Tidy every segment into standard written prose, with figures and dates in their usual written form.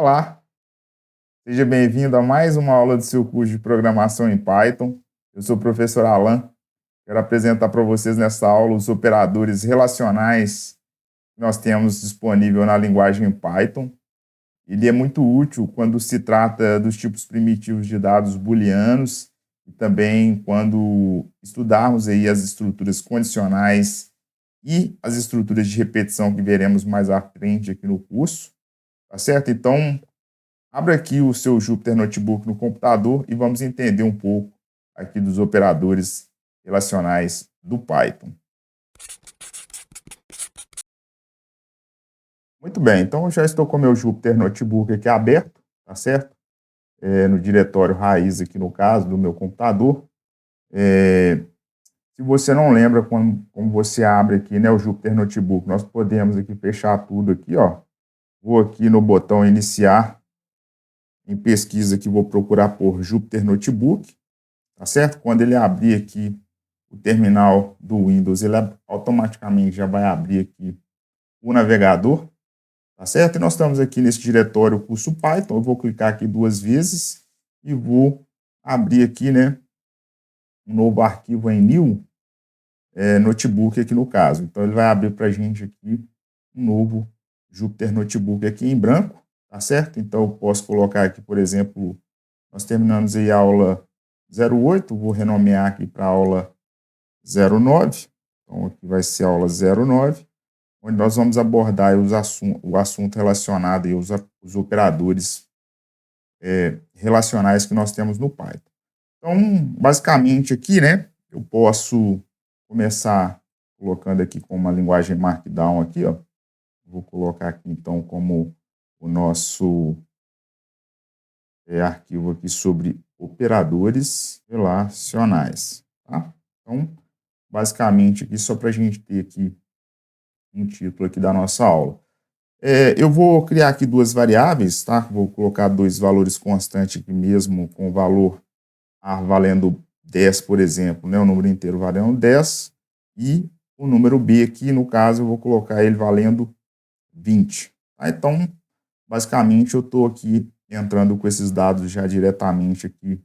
Olá, seja bem-vindo a mais uma aula do seu curso de programação em Python. Eu sou o professor Alan. Quero apresentar para vocês nessa aula os operadores relacionais que nós temos disponível na linguagem Python. Ele é muito útil quando se trata dos tipos primitivos de dados booleanos e também quando estudarmos aí as estruturas condicionais e as estruturas de repetição que veremos mais à frente aqui no curso, tá certo? Então, abra aqui o seu Jupyter Notebook no computador e vamos entender um pouco aqui dos operadores relacionais do Python. Muito bem, então eu já estou com o meu Jupyter Notebook aqui aberto, tá certo? No diretório raiz aqui no caso do meu computador. Se você não lembra como você abre aqui, né, o Jupyter Notebook, nós podemos aqui fechar tudo aqui, ó. Vou aqui no botão iniciar, em pesquisa aqui vou procurar por Jupyter Notebook, tá certo? Quando ele abrir aqui o terminal do Windows, ele automaticamente já vai abrir aqui o navegador, tá certo? E nós estamos aqui nesse diretório curso Python, eu vou clicar aqui 2 vezes e vou abrir aqui, né, um novo arquivo em New Notebook aqui no caso. Então ele vai abrir para a gente aqui um novo Jupyter Notebook aqui em branco, tá certo? Então eu posso colocar aqui, por exemplo, nós terminamos aí a aula 08, vou renomear aqui para a aula 09. Então aqui vai ser a aula 09, onde nós vamos abordar o assunto relacionado aí os operadores relacionais que nós temos no Python. Então, basicamente aqui, né, eu posso começar colocando aqui com uma linguagem Markdown aqui, ó. Vou colocar aqui então como o nosso arquivo aqui sobre operadores relacionais, tá? Então, basicamente aqui só para a gente ter aqui um título aqui da nossa aula. Eu vou criar aqui 2 variáveis, tá? Vou colocar 2 valores constantes aqui mesmo, com o valor A valendo 10, por exemplo, né? O número inteiro valendo 10, e o número B aqui, no caso, eu vou colocar ele valendo 20. Tá? Então, basicamente, eu estou aqui entrando com esses dados já diretamente aqui,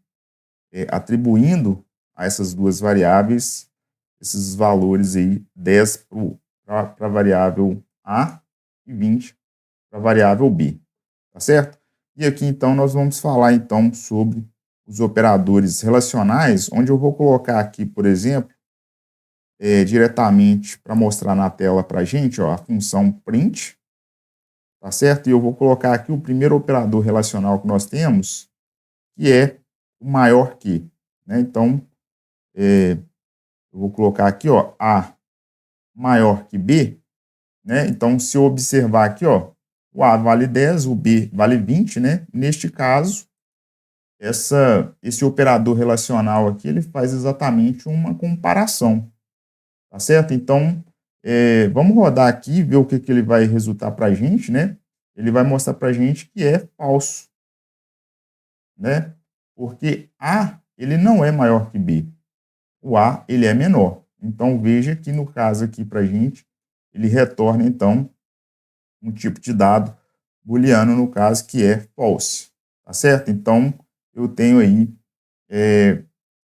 atribuindo a essas 2 variáveis esses valores aí, 10 para a variável A e 20 para a variável B, tá certo? E aqui, então, nós vamos falar, então, sobre os operadores relacionais, onde eu vou colocar aqui, por exemplo, diretamente para mostrar na tela para a gente, ó, a função print, tá certo? E eu vou colocar aqui o primeiro operador relacional que nós temos, que é o maior que, né? Então, eu vou colocar aqui, ó, A maior que B, né? Então, se eu observar aqui, ó, o A vale 10, o B vale 20, né? Neste caso, esse operador relacional aqui, ele faz exatamente uma comparação, tá certo? Então, vamos rodar aqui e ver o que ele vai resultar para a gente, né? Ele vai mostrar para a gente que é falso, né? Porque A, ele não é maior que B. O A, ele é menor. Então, veja que no caso aqui para a gente, ele retorna, então, um tipo de dado booleano, no caso, que é false, tá certo? Então, eu tenho aí,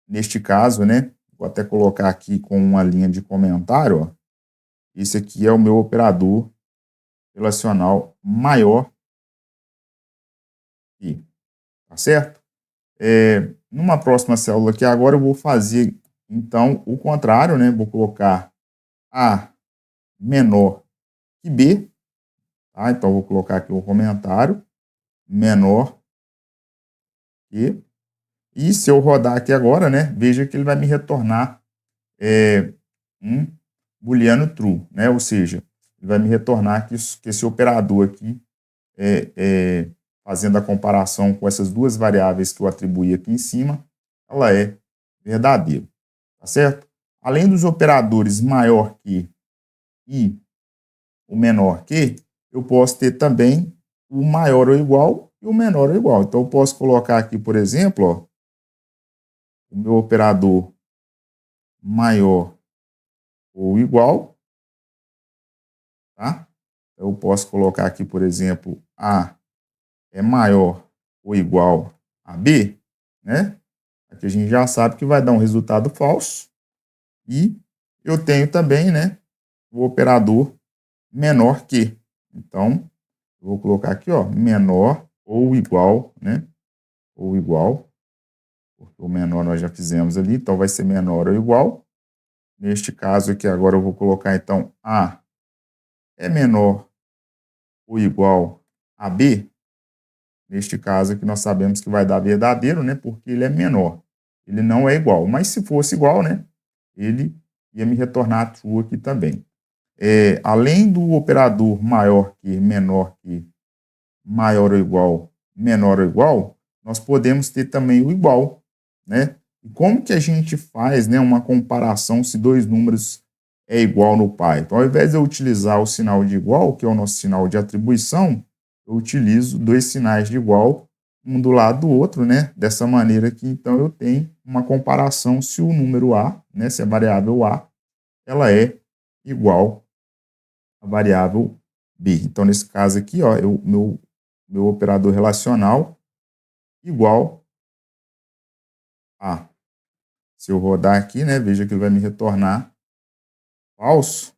neste caso, né, vou até colocar aqui com uma linha de comentário, ó, esse aqui é o meu operador relacional maior que, tá certo? Numa próxima célula aqui agora eu vou fazer, então, o contrário, né, vou colocar A menor que B, tá? Então, vou colocar aqui um comentário, menor que. E se eu rodar aqui agora, né, veja que ele vai me retornar um booleano true, né? Ou seja, ele vai me retornar que esse operador aqui, fazendo a comparação com essas 2 variáveis que eu atribuí aqui em cima, ela é verdadeira, tá certo? Além dos operadores maior que e o menor que, eu posso ter também o maior ou igual e o menor ou igual. Então, eu posso colocar aqui, por exemplo, ó, o meu operador maior ou igual, tá? Eu posso colocar aqui, por exemplo, A é maior ou igual a B, né? Aqui a gente já sabe que vai dar um resultado falso. E eu tenho também, né, o operador menor que. Então, eu vou colocar aqui, ó, menor ou igual, né? Ou igual, porque o menor nós já fizemos ali, então vai ser menor ou igual. Neste caso aqui, agora eu vou colocar, então, A é menor ou igual a B. Neste caso aqui, nós sabemos que vai dar verdadeiro, né? Porque ele é menor. Ele não é igual. Mas se fosse igual, né? Ele ia me retornar true aqui também. Além do operador maior que, menor que, maior ou igual, menor ou igual, nós podemos ter também o igual, né? E como que a gente faz, né, uma comparação se dois números é igual no Python? Ao invés de eu utilizar o sinal de igual, que é o nosso sinal de atribuição, eu utilizo dois sinais de igual, um do lado do outro, né? Dessa maneira que, então, eu tenho uma comparação se o número A, né, se a variável A, ela é igual à variável B. Então, nesse caso aqui, ó, meu operador relacional igual a. Se eu rodar aqui, né, veja que ele vai me retornar falso,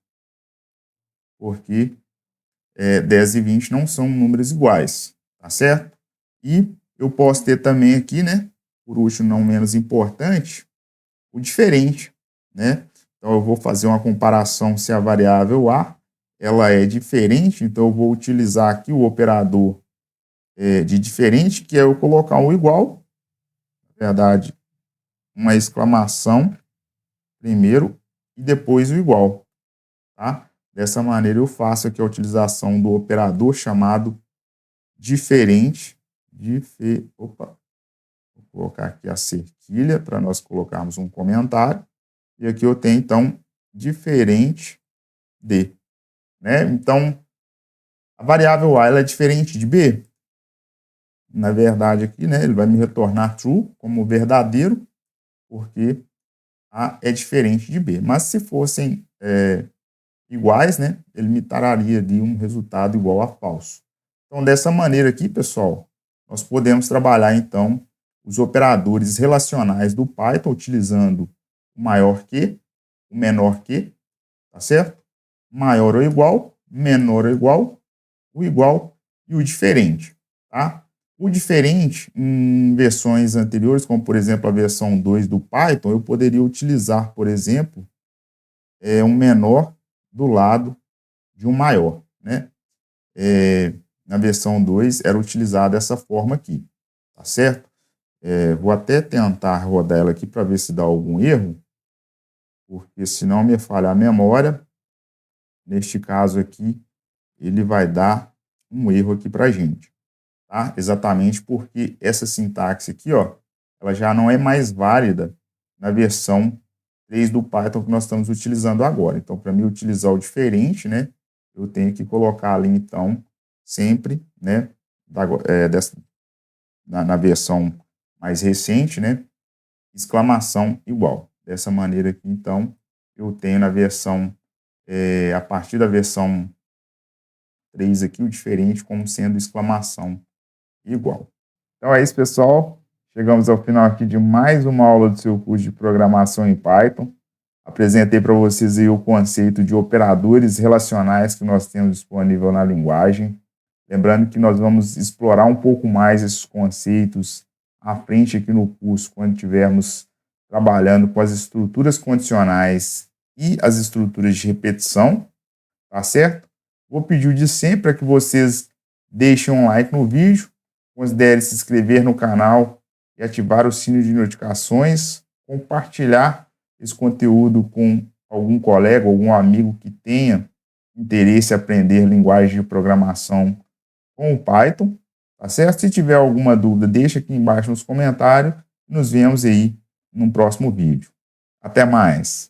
porque 10 e 20 não são números iguais, tá certo? E eu posso ter também aqui, né, por último, não menos importante, o diferente, né? Então, eu vou fazer uma comparação se a variável A ela é diferente, então eu vou utilizar aqui o operador de diferente, que é eu colocar um igual, na verdade, uma exclamação primeiro e depois o igual, tá? Dessa maneira eu faço aqui a utilização do operador chamado diferente, vou colocar aqui a cerquilha para nós colocarmos um comentário, e aqui eu tenho então diferente de, né? Então, a variável A ela é diferente de B? Na verdade aqui, né, ele vai me retornar true como verdadeiro, porque A é diferente de B. Mas se fossem iguais, né, ele me traria ali um resultado igual a falso. Então, dessa maneira aqui, pessoal, nós podemos trabalhar, então, os operadores relacionais do Python utilizando o maior que, o menor que, tá certo? Maior ou igual, menor ou igual, o igual e o diferente, tá? O diferente, em versões anteriores, como por exemplo a versão 2 do Python, eu poderia utilizar, por exemplo, um menor do lado de um maior, né? Na versão 2 era utilizada dessa forma aqui, tá certo? Vou até tentar rodar ela aqui para ver se dá algum erro, porque senão me falha a memória. Neste caso aqui, ele vai dar um erro aqui para a gente, tá? Exatamente porque essa sintaxe aqui, ó, ela já não é mais válida na versão 3 do Python que nós estamos utilizando agora. Então, para mim utilizar o diferente, né, eu tenho que colocar ali, então, sempre, né, na versão mais recente, né, exclamação igual. Dessa maneira aqui, então, eu tenho na versão, a partir da versão 3 aqui, o diferente como sendo exclamação igual. Então é isso, pessoal. Chegamos ao final aqui de mais uma aula do seu curso de programação em Python. Apresentei para vocês aí o conceito de operadores relacionais que nós temos disponível na linguagem. Lembrando que nós vamos explorar um pouco mais esses conceitos à frente aqui no curso, quando estivermos trabalhando com as estruturas condicionais e as estruturas de repetição, tá certo? Vou pedir o de sempre para que vocês deixem um like no vídeo, considere se inscrever no canal e ativar o sino de notificações, compartilhar esse conteúdo com algum colega, algum amigo que tenha interesse em aprender linguagem de programação com o Python, tá certo? Se tiver alguma dúvida, deixa aqui embaixo nos comentários e nos vemos aí no próximo vídeo. Até mais!